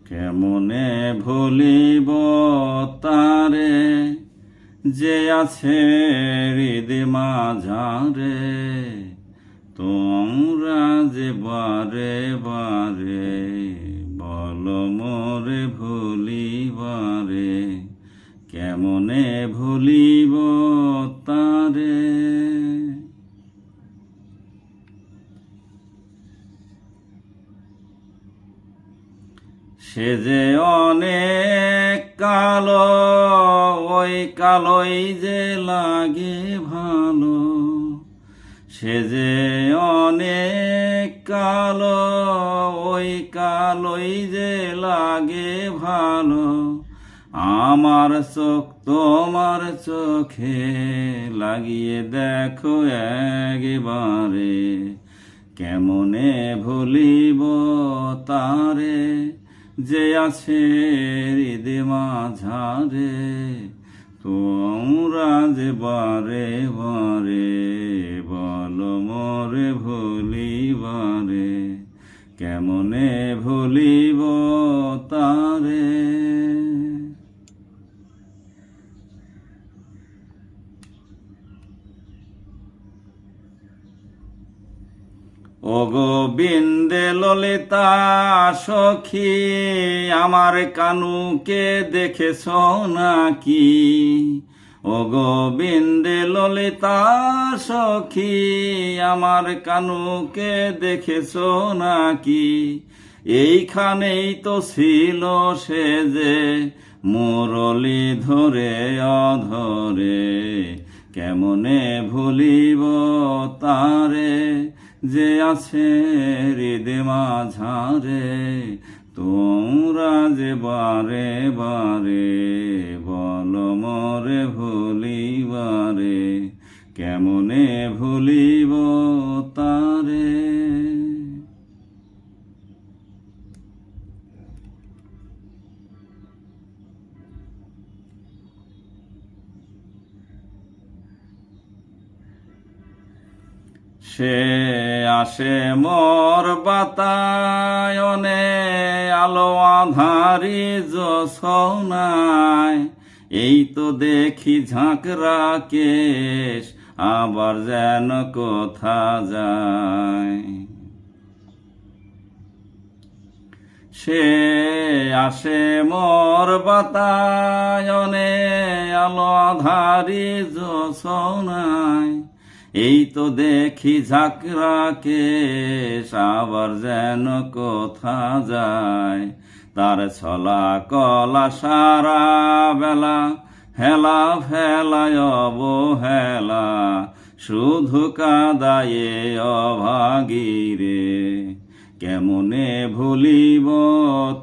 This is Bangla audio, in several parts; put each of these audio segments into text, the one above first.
কেমনে ভুলিব তারে যে আছে হৃদয় মাঝারে, তোমরা যে বারে বারে বল মোরে ভুলিবারে, কেমনে ভুলিব তারে। সে যে অনেক কালো, ওই কালোই যে লাগে ভালো। সে যে অনেক কালো, ওই কালোই যে লাগে ভালো। আমার চোখ তোমার চোখে লাগিয়ে দেখো একবারে, কেমনে ভুলিব তারে যে আছে হৃদয় মাঝারে, তোমরা যে বারে বারে বল মোরে ভুলিবারে, কেমনে ভুলিব তারে। ও গোবিন্দে ললিতা সখী, আমার কানুকে দেখেছ নাকি? ও গোবিন্দে ললিতা সখী, আমার কানুকে দেখেছ নাকি? এইখানেই তো ছিল সে যে মুরলি ধরে অধরে, কেমনে ভুলিব তারে যে আছে হৃদয় মাঝারে, তোমরা যে বারে বারে বল মোরে ভুলিবারে, কেমনে ভুলিব তারে। সে আসে মোর বাতায়নে আলো আধারি জোছনায়, এই তো দেখি ঝাঁকড়া কেশ আবার যেন কোথা যায়। সে আসে মোর বাতায়নে আলো আধারি জোছনায়, এই তো দেখি ঝাঁকড়া কেশ আবার যেন কোথা যায়। তার ছলা কলা সারা বেলা হেলা ফেলায় অবহেলা, শুধু কাদায়ে অভাগীরে, কেমনে ভুলিব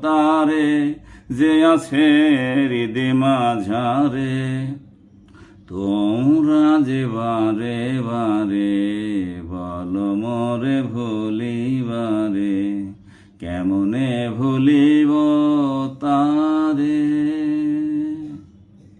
তারে যে আছে হৃদয় মাঝারে, তোমরা যে বারে বারে বল মোরে ভুলিবারে, কেমনে ভুলিব তারে।